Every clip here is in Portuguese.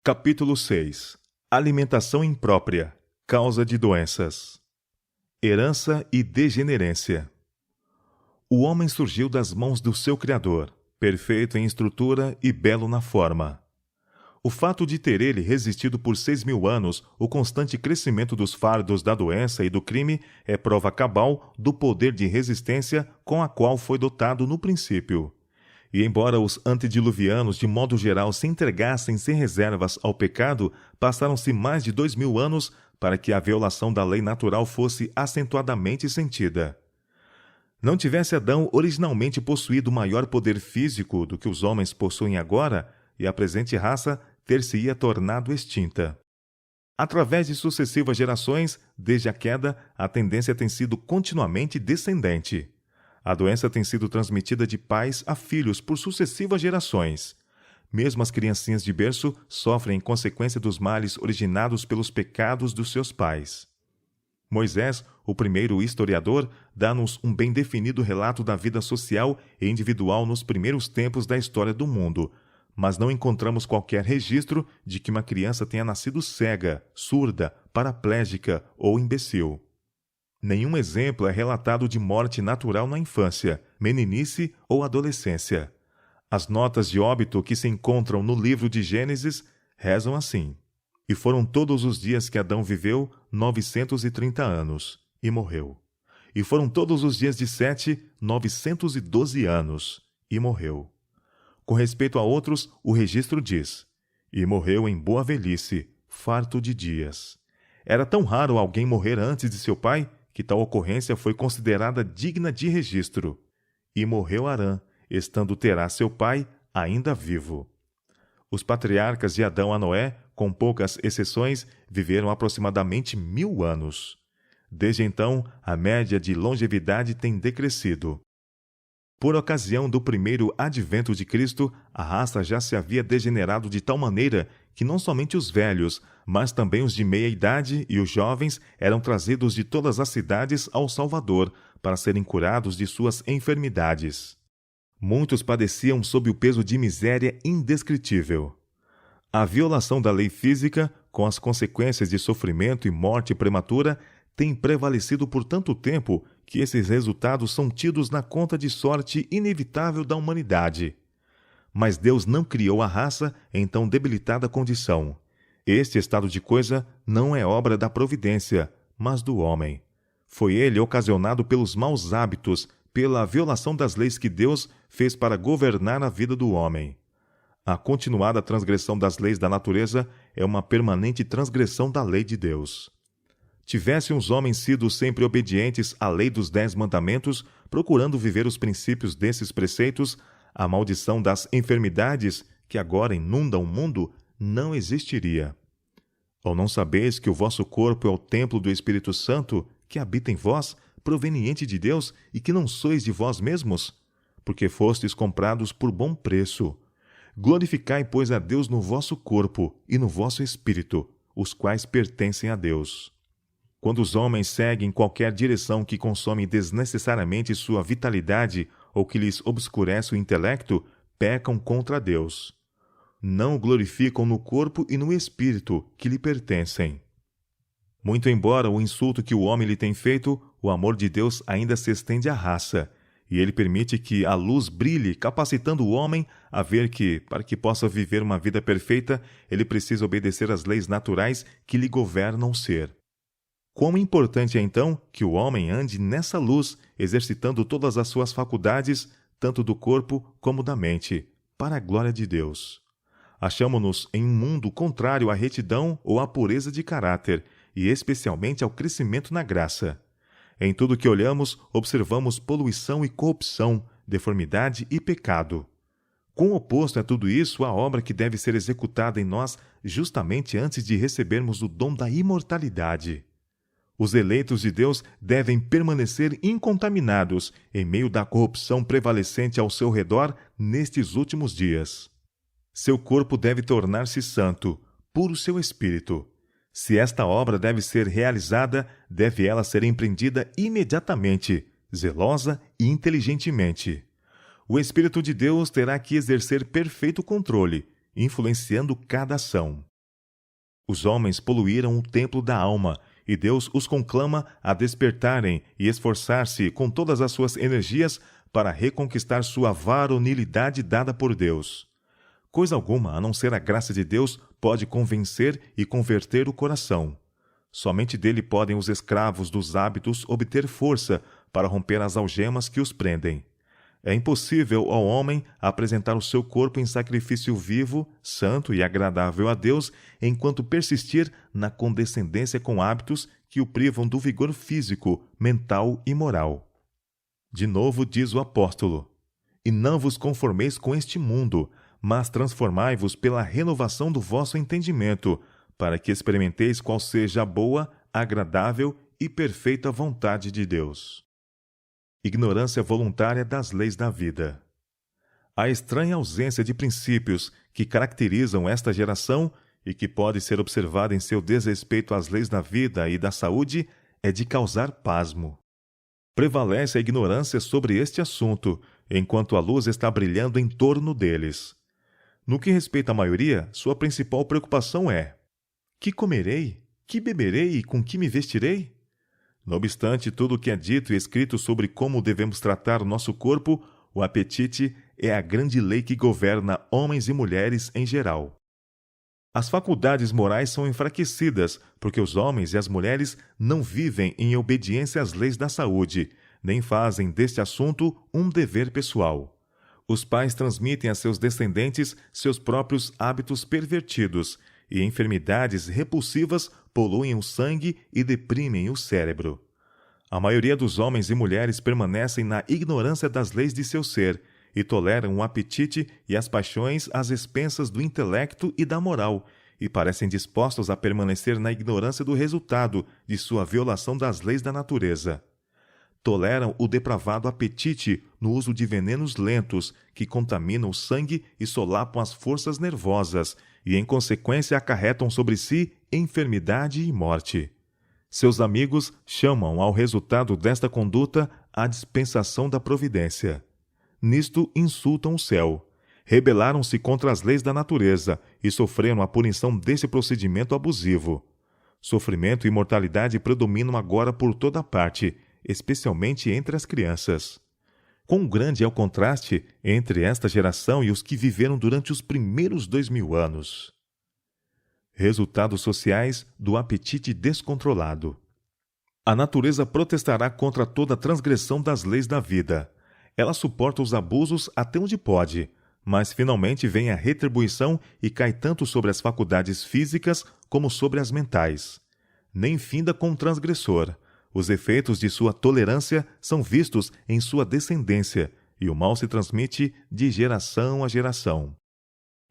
Capítulo 6. Alimentação imprópria, causa de doenças. Herança e degenerência. O homem surgiu das mãos do seu Criador, perfeito em estrutura e belo na forma. O fato de ter ele resistido por 6.000 anos o constante crescimento dos fardos da doença e do crime é prova cabal do poder de resistência com a qual foi dotado no princípio. E embora os antediluvianos, de modo geral, se entregassem sem reservas ao pecado, passaram-se mais de 2.000 anos para que a violação da lei natural fosse acentuadamente sentida. Não tivesse Adão originalmente possuído maior poder físico do que os homens possuem agora, e a presente raça ter-se-ia tornado extinta. Através de sucessivas gerações, desde a queda, a tendência tem sido continuamente descendente. A doença tem sido transmitida de pais a filhos por sucessivas gerações. Mesmo as criancinhas de berço sofrem em consequência dos males originados pelos pecados dos seus pais. Moisés, o primeiro historiador, dá-nos um bem definido relato da vida social e individual nos primeiros tempos da história do mundo, mas não encontramos qualquer registro de que uma criança tenha nascido cega, surda, paraplégica ou imbecil. Nenhum exemplo é relatado de morte natural na infância, meninice ou adolescência. As notas de óbito que se encontram no livro de Gênesis rezam assim: E foram todos os dias que Adão viveu 930 anos, e morreu. E foram todos os dias de Sete 912 anos, e morreu. Com respeito a outros, o registro diz: E morreu em boa velhice, farto de dias. Era tão raro alguém morrer antes de seu pai, que tal ocorrência foi considerada digna de registro. E morreu Arã, estando Terá seu pai ainda vivo. Os patriarcas de Adão a Noé, com poucas exceções, viveram aproximadamente 1.000 anos. Desde então, a média de longevidade tem decrescido. Por ocasião do primeiro advento de Cristo, a raça já se havia degenerado de tal maneira que não somente os velhos, mas também os de meia idade e os jovens eram trazidos de todas as cidades ao Salvador para serem curados de suas enfermidades. Muitos padeciam sob o peso de miséria indescritível. A violação da lei física, com as consequências de sofrimento e morte prematura, tem prevalecido por tanto tempo que esses resultados são tidos na conta de sorte inevitável da humanidade. Mas Deus não criou a raça em tão debilitada condição. Este estado de coisa não é obra da providência, mas do homem. Foi ele ocasionado pelos maus hábitos, pela violação das leis que Deus fez para governar a vida do homem. A continuada transgressão das leis da natureza é uma permanente transgressão da lei de Deus. Tivessem os homens sido sempre obedientes à lei dos 10 mandamentos, procurando viver os princípios desses preceitos, a maldição das enfermidades, que agora inundam o mundo, não existiria. Ou não sabeis que o vosso corpo é o templo do Espírito Santo, que habita em vós, proveniente de Deus, e que não sois de vós mesmos? Porque fostes comprados por bom preço. Glorificai, pois, a Deus no vosso corpo e no vosso espírito, os quais pertencem a Deus. Quando os homens seguem qualquer direção que consome desnecessariamente sua vitalidade ou que lhes obscurece o intelecto, pecam contra Deus. Não o glorificam no corpo e no espírito que lhe pertencem. Muito embora o insulto que o homem lhe tem feito, o amor de Deus ainda se estende à raça, e ele permite que a luz brilhe, capacitando o homem a ver que, para que possa viver uma vida perfeita, ele precisa obedecer às leis naturais que lhe governam o ser. Quão importante é, então, que o homem ande nessa luz, exercitando todas as suas faculdades, tanto do corpo como da mente, para a glória de Deus. Achamo-nos em um mundo contrário à retidão ou à pureza de caráter, e especialmente ao crescimento na graça. Em tudo que olhamos, observamos poluição e corrupção, deformidade e pecado. Quão oposto a tudo isso a obra que deve ser executada em nós justamente antes de recebermos o dom da imortalidade. Os eleitos de Deus devem permanecer incontaminados em meio da corrupção prevalecente ao seu redor nestes últimos dias. Seu corpo deve tornar-se santo, puro seu espírito. Se esta obra deve ser realizada, deve ela ser empreendida imediatamente, zelosa e inteligentemente. O Espírito de Deus terá que exercer perfeito controle, influenciando cada ação. Os homens poluíram o templo da alma, e Deus os conclama a despertarem e esforçar-se com todas as suas energias para reconquistar sua varonilidade dada por Deus. Coisa alguma, a não ser a graça de Deus, pode convencer e converter o coração. Somente dele podem os escravos dos hábitos obter força para romper as algemas que os prendem. É impossível ao homem apresentar o seu corpo em sacrifício vivo, santo e agradável a Deus, enquanto persistir na condescendência com hábitos que o privam do vigor físico, mental e moral. De novo diz o apóstolo: E não vos conformeis com este mundo, mas transformai-vos pela renovação do vosso entendimento, para que experimenteis qual seja a boa, agradável e perfeita vontade de Deus. Ignorância voluntária das leis da vida. A estranha ausência de princípios que caracterizam esta geração e que pode ser observada em seu desrespeito às leis da vida e da saúde é de causar pasmo. Prevalece a ignorância sobre este assunto, enquanto a luz está brilhando em torno deles. No que respeita à maioria, sua principal preocupação é: que comerei? Que beberei e com que me vestirei? Não obstante tudo o que é dito e escrito sobre como devemos tratar o nosso corpo, o apetite é a grande lei que governa homens e mulheres em geral. As faculdades morais são enfraquecidas porque os homens e as mulheres não vivem em obediência às leis da saúde, nem fazem deste assunto um dever pessoal. Os pais transmitem a seus descendentes seus próprios hábitos pervertidos, e enfermidades repulsivas poluem o sangue e deprimem o cérebro. A maioria dos homens e mulheres permanecem na ignorância das leis de seu ser e toleram o apetite e as paixões às expensas do intelecto e da moral, e parecem dispostos a permanecer na ignorância do resultado de sua violação das leis da natureza. Toleram o depravado apetite no uso de venenos lentos que contaminam o sangue e solapam as forças nervosas e, em consequência, acarretam sobre si enfermidade e morte. Seus amigos chamam ao resultado desta conduta a dispensação da providência. Nisto insultam o céu. Rebelaram-se contra as leis da natureza e sofreram a punição desse procedimento abusivo. Sofrimento e mortalidade predominam agora por toda parte, especialmente entre as crianças. Quão grande é o contraste entre esta geração e os que viveram durante os primeiros 2000 anos. Resultados sociais do apetite descontrolado. A natureza protestará contra toda transgressão das leis da vida. Ela suporta os abusos até onde pode, mas finalmente vem a retribuição e cai tanto sobre as faculdades físicas como sobre as mentais. Nem finda com o transgressor. Os efeitos de sua tolerância são vistos em sua descendência, e o mal se transmite de geração a geração.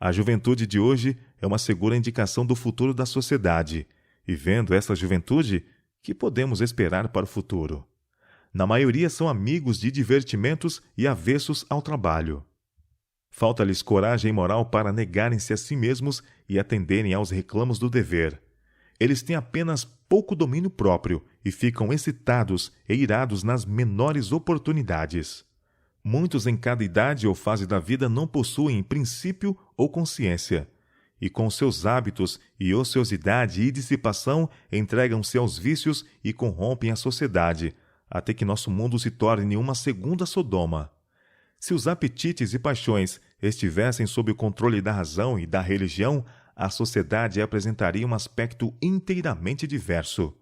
A juventude de hoje é uma segura indicação do futuro da sociedade, e vendo essa juventude, que podemos esperar para o futuro? Na maioria são amigos de divertimentos e avessos ao trabalho. Falta-lhes coragem moral para negarem-se a si mesmos e atenderem aos reclamos do dever. Eles têm apenas pouco domínio próprio e ficam excitados e irados nas menores oportunidades. Muitos em cada idade ou fase da vida não possuem princípio ou consciência, e com seus hábitos e ociosidade e dissipação entregam-se aos vícios e corrompem a sociedade, até que nosso mundo se torne uma segunda Sodoma. Se os apetites e paixões estivessem sob o controle da razão e da religião, a sociedade apresentaria um aspecto inteiramente diverso.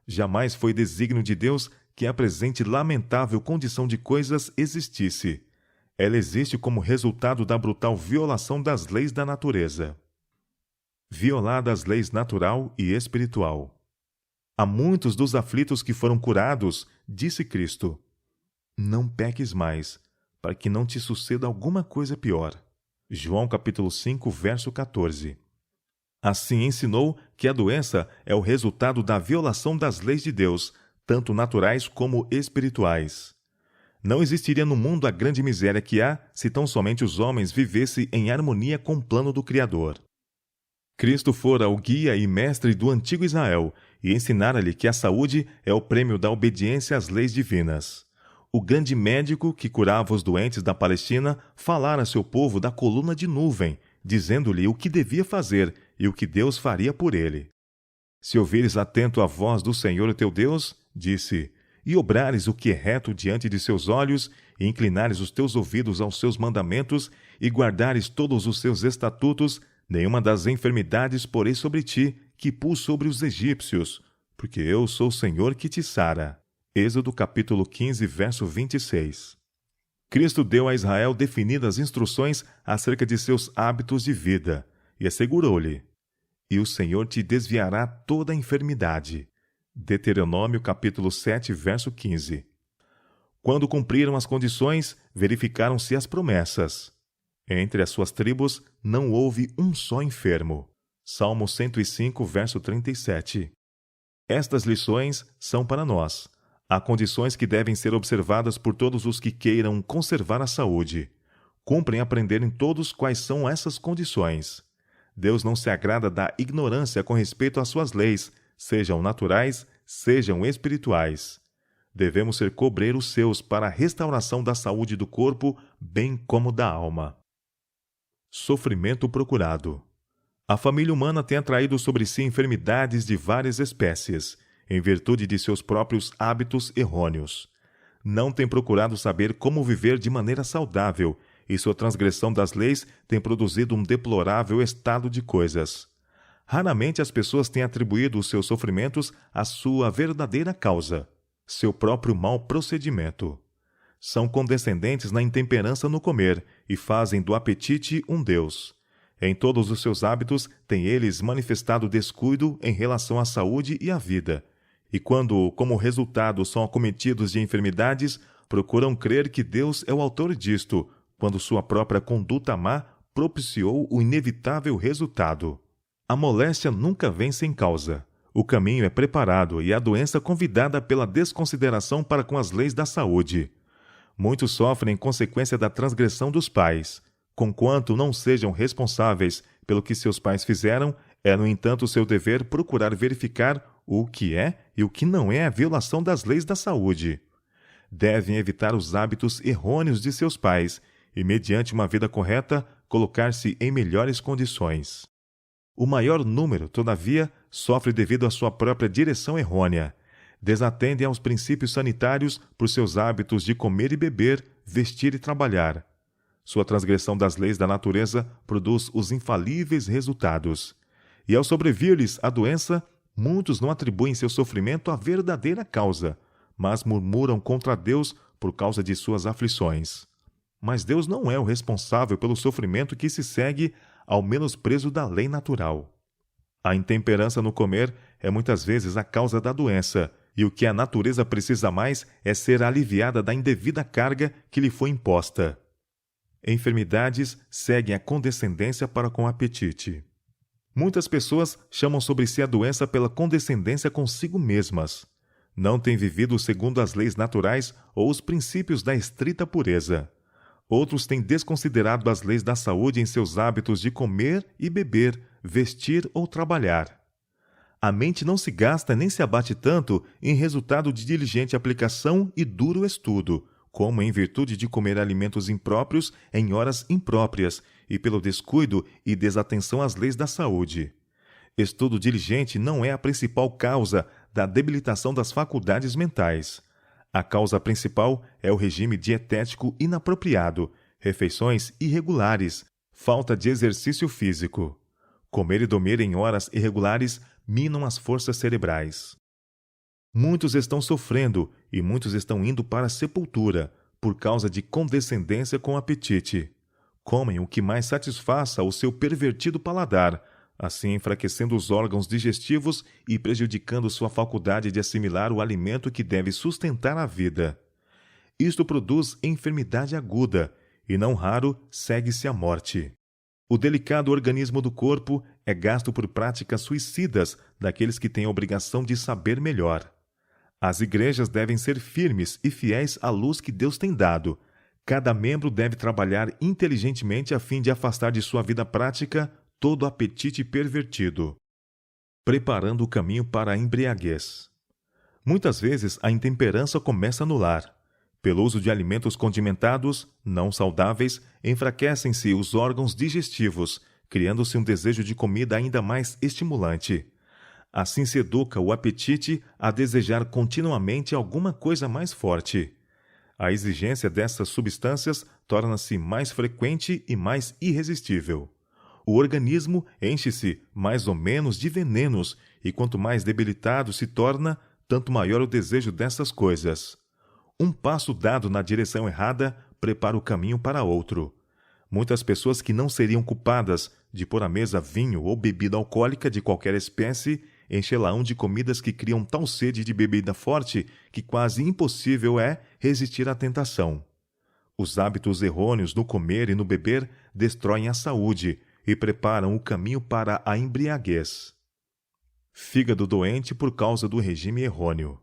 Jamais foi desígnio de Deus que a presente lamentável condição de coisas existisse. Ela existe como resultado da brutal violação das leis da natureza. Violada as leis natural e espiritual. A muitos dos aflitos que foram curados, disse Cristo: não peques mais, para que não te suceda alguma coisa pior. João capítulo 5, verso 14. Assim ensinou que a doença é o resultado da violação das leis de Deus, tanto naturais como espirituais. Não existiria no mundo a grande miséria que há se tão somente os homens vivessem em harmonia com o plano do Criador. Cristo fora o guia e mestre do antigo Israel e ensinara-lhe que a saúde é o prêmio da obediência às leis divinas. O grande médico que curava os doentes da Palestina falara a seu povo da coluna de nuvem, dizendo-lhe o que devia fazer e o que Deus faria por ele. Se ouvires atento a voz do Senhor teu Deus, disse, e obrares o que é reto diante de seus olhos, e inclinares os teus ouvidos aos seus mandamentos, e guardares todos os seus estatutos, nenhuma das enfermidades porei sobre ti, que pus sobre os egípcios, porque eu sou o Senhor que te sara. Êxodo capítulo 15, verso 26. Cristo deu a Israel definidas instruções acerca de seus hábitos de vida, e assegurou-lhe, e o Senhor te desviará toda a enfermidade. Deuteronômio capítulo 7, verso 15. Quando cumpriram as condições, verificaram-se as promessas. Entre as suas tribos não houve um só enfermo. Salmo 105, verso 37. Estas lições são para nós. Há condições que devem ser observadas por todos os que queiram conservar a saúde. Cumprem aprenderem todos quais são essas condições. Deus não se agrada da ignorância com respeito às suas leis, sejam naturais, sejam espirituais. Devemos ser cobreiros seus para a restauração da saúde do corpo, bem como da alma. Sofrimento procurado. A família humana tem atraído sobre si enfermidades de várias espécies, em virtude de seus próprios hábitos errôneos. Não tem procurado saber como viver de maneira saudável, e sua transgressão das leis tem produzido um deplorável estado de coisas. Raramente as pessoas têm atribuído os seus sofrimentos à sua verdadeira causa, seu próprio mau procedimento. São condescendentes na intemperança no comer e fazem do apetite um deus. Em todos os seus hábitos têm eles manifestado descuido em relação à saúde e à vida. E quando, como resultado, são acometidos de enfermidades, procuram crer que Deus é o autor disto, quando sua própria conduta má propiciou o inevitável resultado. A moléstia nunca vem sem causa. O caminho é preparado e a doença convidada pela desconsideração para com as leis da saúde. Muitos sofrem em consequência da transgressão dos pais. Conquanto não sejam responsáveis pelo que seus pais fizeram, é, no entanto, seu dever procurar verificar o que é e o que não é a violação das leis da saúde. Devem evitar os hábitos errôneos de seus pais e, mediante uma vida correta, colocar-se em melhores condições. O maior número, todavia, sofre devido à sua própria direção errônea. Desatendem aos princípios sanitários por seus hábitos de comer e beber, vestir e trabalhar. Sua transgressão das leis da natureza produz os infalíveis resultados. E ao sobrevir-lhes a doença, muitos não atribuem seu sofrimento à verdadeira causa, mas murmuram contra Deus por causa de suas aflições. Mas Deus não é o responsável pelo sofrimento que se segue ao menosprezo da lei natural. A intemperança no comer é muitas vezes a causa da doença, e o que a natureza precisa mais é ser aliviada da indevida carga que lhe foi imposta. Enfermidades seguem a condescendência para com o apetite. Muitas pessoas chamam sobre si a doença pela condescendência consigo mesmas. Não têm vivido segundo as leis naturais ou os princípios da estrita pureza. Outros têm desconsiderado as leis da saúde em seus hábitos de comer e beber, vestir ou trabalhar. A mente não se gasta nem se abate tanto em resultado de diligente aplicação e duro estudo, como em virtude de comer alimentos impróprios em horas impróprias e pelo descuido e desatenção às leis da saúde. Estudo diligente não é a principal causa da debilitação das faculdades mentais. A causa principal é o regime dietético inapropriado, refeições irregulares, falta de exercício físico. Comer e dormir em horas irregulares minam as forças cerebrais. Muitos estão sofrendo e muitos estão indo para a sepultura por causa de condescendência com o apetite. Comem o que mais satisfaça o seu pervertido paladar, assim enfraquecendo os órgãos digestivos e prejudicando sua faculdade de assimilar o alimento que deve sustentar a vida. Isto produz enfermidade aguda e, não raro, segue-se a morte. O delicado organismo do corpo é gasto por práticas suicidas daqueles que têm a obrigação de saber melhor. As igrejas devem ser firmes e fiéis à luz que Deus tem dado. Cada membro deve trabalhar inteligentemente a fim de afastar de sua vida prática todo apetite pervertido. Preparando o caminho para a embriaguez. Muitas vezes a intemperança começa no lar. Pelo uso de alimentos condimentados, não saudáveis, enfraquecem-se os órgãos digestivos, criando-se um desejo de comida ainda mais estimulante. Assim se educa o apetite a desejar continuamente alguma coisa mais forte. A exigência dessas substâncias torna-se mais frequente e mais irresistível. O organismo enche-se mais ou menos de venenos, e quanto mais debilitado se torna, tanto maior o desejo dessas coisas. Um passo dado na direção errada prepara o caminho para outro. Muitas pessoas que não seriam culpadas de pôr à mesa vinho ou bebida alcoólica de qualquer espécie enche-la-ão de comidas que criam tal sede de bebida forte que quase impossível é resistir à tentação. Os hábitos errôneos no comer e no beber destroem a saúde e preparam o caminho para a embriaguez. Fígado doente por causa do regime errôneo.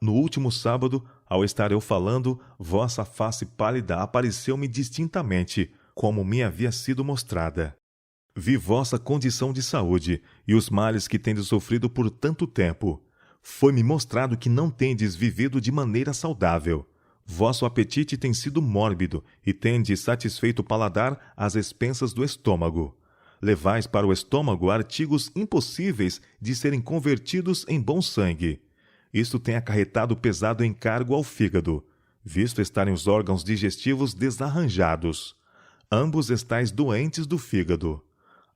No último sábado, ao estar eu falando, vossa face pálida apareceu-me distintamente, como me havia sido mostrada. Vi vossa condição de saúde e os males que tendes sofrido por tanto tempo. Foi-me mostrado que não tendes vivido de maneira saudável. Vosso apetite tem sido mórbido e tendes satisfeito o paladar às expensas do estômago. Levais para o estômago artigos impossíveis de serem convertidos em bom sangue. Isto tem acarretado pesado encargo ao fígado, visto estarem os órgãos digestivos desarranjados. Ambos estáis doentes do fígado.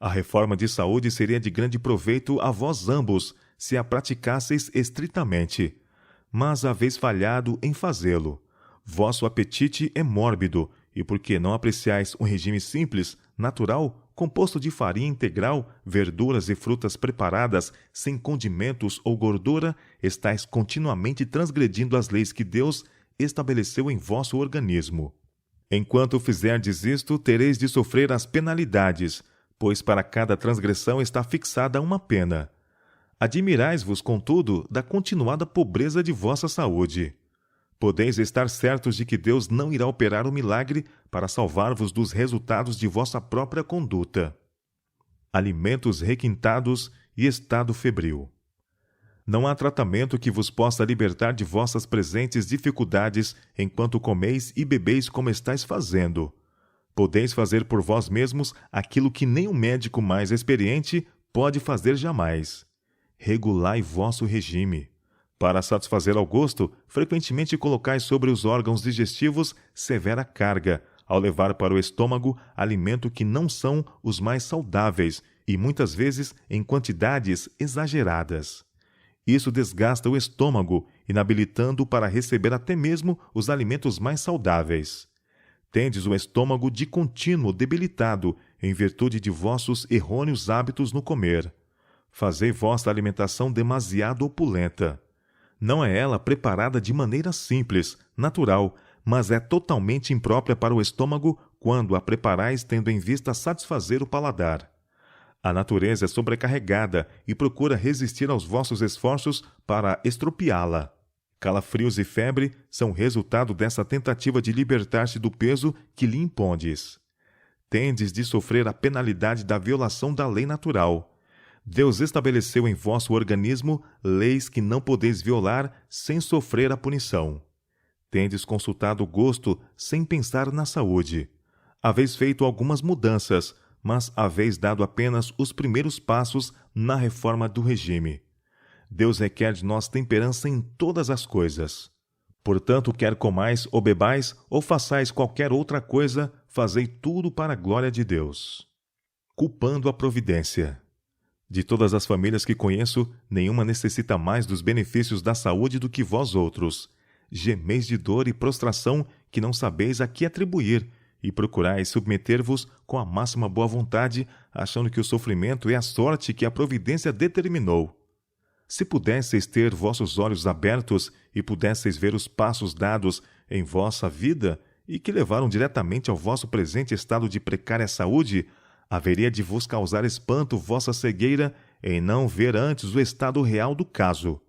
A reforma de saúde seria de grande proveito a vós ambos, se a praticasseis estritamente. Mas haveis falhado em fazê-lo. Vosso apetite é mórbido, e porque não apreciais um regime simples, natural, composto de farinha integral, verduras e frutas preparadas, sem condimentos ou gordura, estáis continuamente transgredindo as leis que Deus estabeleceu em vosso organismo. Enquanto fizerdes isto, tereis de sofrer as penalidades, pois para cada transgressão está fixada uma pena. Admirais-vos, contudo, da continuada pobreza de vossa saúde. Podeis estar certos de que Deus não irá operar o milagre para salvar-vos dos resultados de vossa própria conduta. Alimentos requintados e estado febril. Não há tratamento que vos possa libertar de vossas presentes dificuldades enquanto comeis e bebeis como estáis fazendo. Podeis fazer por vós mesmos aquilo que nem um médico mais experiente pode fazer jamais. Regulai vosso regime. Para satisfazer ao gosto, frequentemente colocais sobre os órgãos digestivos severa carga, ao levar para o estômago alimento que não são os mais saudáveis e muitas vezes em quantidades exageradas. Isso desgasta o estômago, inabilitando-o para receber até mesmo os alimentos mais saudáveis. Tendes o estômago de contínuo debilitado, em virtude de vossos errôneos hábitos no comer. Fazei vossa alimentação demasiado opulenta. Não é ela preparada de maneira simples, natural, mas é totalmente imprópria para o estômago quando a preparais tendo em vista satisfazer o paladar. A natureza é sobrecarregada e procura resistir aos vossos esforços para estropiá-la. Calafrios e febre são resultado dessa tentativa de libertar-se do peso que lhe impondes. Tendes de sofrer a penalidade da violação da lei natural. Deus estabeleceu em vosso organismo leis que não podeis violar sem sofrer a punição. Tendes consultado o gosto sem pensar na saúde. Haveis feito algumas mudanças, mas haveis dado apenas os primeiros passos na reforma do regime. Deus requer de nós temperança em todas as coisas. Portanto, quer comais ou bebais, ou façais qualquer outra coisa, fazei tudo para a glória de Deus. Culpando a providência. De todas as famílias que conheço, nenhuma necessita mais dos benefícios da saúde do que vós outros. Gemeis de dor e prostração que não sabeis a que atribuir, e procurais submeter-vos com a máxima boa vontade, achando que o sofrimento é a sorte que a providência determinou. Se pudesseis ter vossos olhos abertos e pudesseis ver os passos dados em vossa vida e que levaram diretamente ao vosso presente estado de precária saúde, haveria de vos causar espanto vossa cegueira em não ver antes o estado real do caso.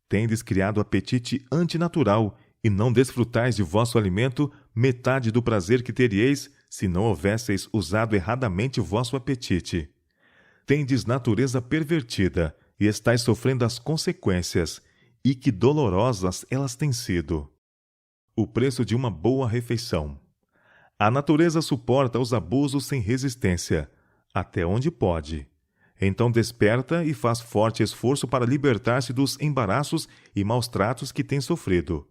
Tendes criado apetite antinatural e não desfrutais de vosso alimento metade do prazer que teríeis se não houvesseis usado erradamente vosso apetite. Tendes natureza pervertida e estáis sofrendo as consequências, e que dolorosas elas têm sido. O preço de uma boa refeição. A natureza suporta os abusos sem resistência. até onde pode. Então desperta e faz forte esforço para libertar-se dos embaraços e maus tratos que tem sofrido.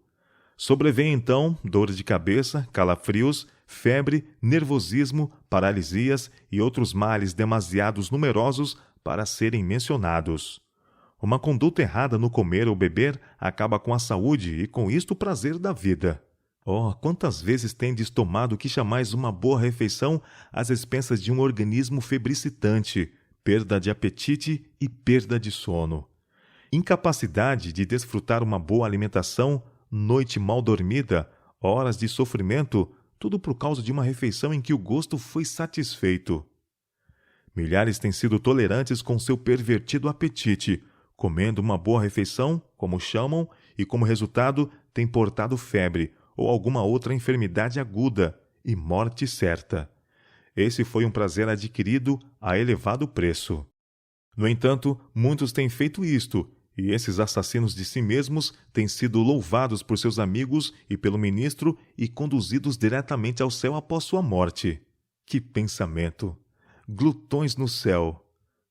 Sobrevém então dores de cabeça, calafrios, febre, nervosismo, paralisias e outros males demasiados numerosos para serem mencionados. Uma conduta errada no comer ou beber acaba com a saúde e com isto o prazer da vida. Oh, quantas vezes tendes tomado o que chamais uma boa refeição às expensas de um organismo febricitante, perda de apetite e perda de sono. Incapacidade de desfrutar uma boa alimentação, noite mal dormida, horas de sofrimento, tudo por causa de uma refeição em que o gosto foi satisfeito. Milhares têm sido tolerantes com seu pervertido apetite, comendo uma boa refeição, como chamam, e como resultado têm portado febre ou alguma outra enfermidade aguda e morte certa. Esse foi um prazer adquirido a elevado preço. No entanto, muitos têm feito isto, e esses assassinos de si mesmos têm sido louvados por seus amigos e pelo ministro e conduzidos diretamente ao céu após sua morte. Que pensamento! Glutões no céu!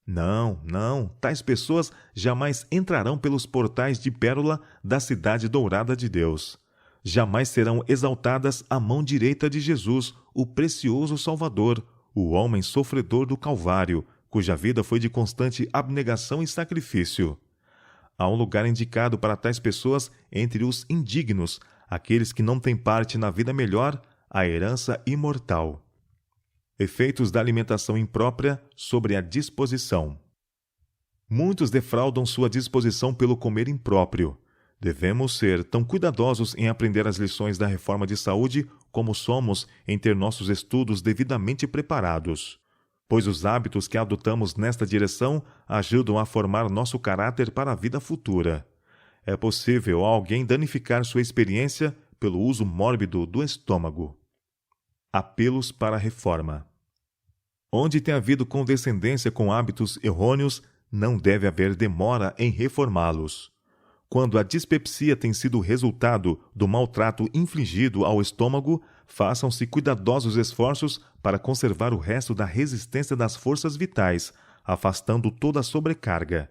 Não, não, tais pessoas jamais entrarão pelos portais de pérola da cidade dourada de Deus. Jamais serão exaltadas à mão direita de Jesus, o precioso Salvador, o homem sofredor do Calvário, cuja vida foi de constante abnegação e sacrifício. Há um lugar indicado para tais pessoas entre os indignos, aqueles que não têm parte na vida melhor, a herança imortal. Efeitos da alimentação imprópria sobre a disposição. Muitos defraudam sua disposição pelo comer impróprio. Devemos ser tão cuidadosos em aprender as lições da reforma de saúde como somos em ter nossos estudos devidamente preparados, pois os hábitos que adotamos nesta direção ajudam a formar nosso caráter para a vida futura. É possível alguém danificar sua experiência pelo uso mórbido do estômago. Apelos para a reforma. Onde tem havido condescendência com hábitos errôneos, não deve haver demora em reformá-los. Quando a dispepsia tem sido resultado do maltrato infligido ao estômago, façam-se cuidadosos esforços para conservar o resto da resistência das forças vitais, afastando toda a sobrecarga.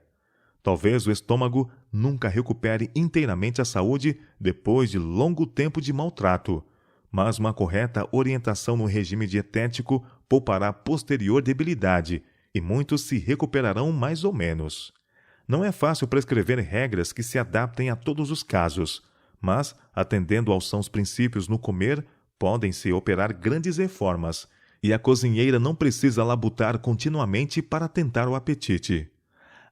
Talvez o estômago nunca recupere inteiramente a saúde depois de longo tempo de maltrato, mas uma correta orientação no regime dietético poupará posterior debilidade e muitos se recuperarão mais ou menos. Não é fácil prescrever regras que se adaptem a todos os casos, mas, atendendo aos sãos princípios no comer, podem-se operar grandes reformas, e a cozinheira não precisa labutar continuamente para tentar o apetite.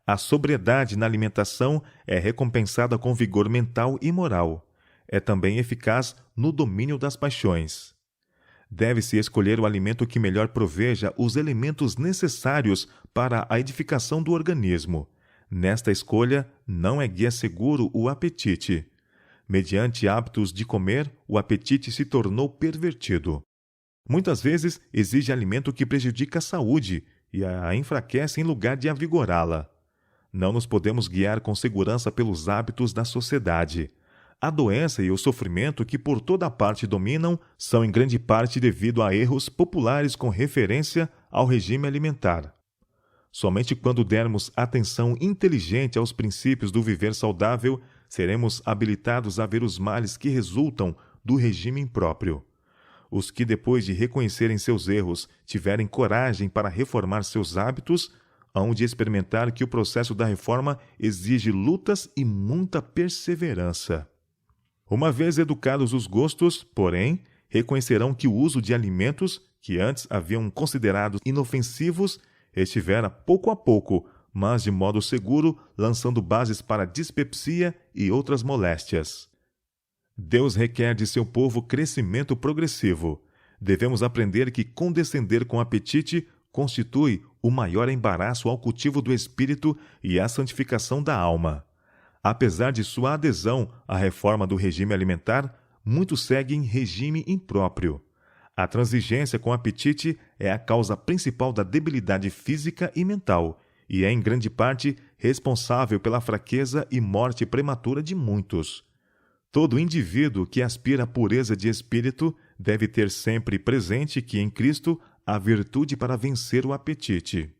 A sobriedade na alimentação é recompensada com vigor mental e moral. É também eficaz no domínio das paixões. Deve-se escolher o alimento que melhor proveja os elementos necessários para a edificação do organismo. Nesta escolha, não é guia seguro o apetite. Mediante hábitos de comer, o apetite se tornou pervertido. Muitas vezes exige alimento que prejudica a saúde e a enfraquece em lugar de avigorá-la. Não nos podemos guiar com segurança pelos hábitos da sociedade. A doença e o sofrimento que por toda parte dominam são em grande parte devido a erros populares com referência ao regime alimentar. Somente quando dermos atenção inteligente aos princípios do viver saudável, seremos habilitados a ver os males que resultam do regime impróprio. Os que, depois de reconhecerem seus erros, tiverem coragem para reformar seus hábitos, hão de experimentar que o processo da reforma exige lutas e muita perseverança. Uma vez educados os gostos, porém, reconhecerão que o uso de alimentos, que antes haviam considerado inofensivos, estivera pouco a pouco, mas de modo seguro, lançando bases para dispepsia e outras moléstias. Deus requer de seu povo crescimento progressivo. Devemos aprender que condescender com apetite constitui o maior embaraço ao cultivo do espírito e à santificação da alma. Apesar de sua adesão à reforma do regime alimentar, muitos seguem regime impróprio. A transigência com o apetite é a causa principal da debilidade física e mental, e é em grande parte responsável pela fraqueza e morte prematura de muitos. Todo indivíduo que aspira à pureza de espírito deve ter sempre presente que em Cristo a virtude para vencer o apetite.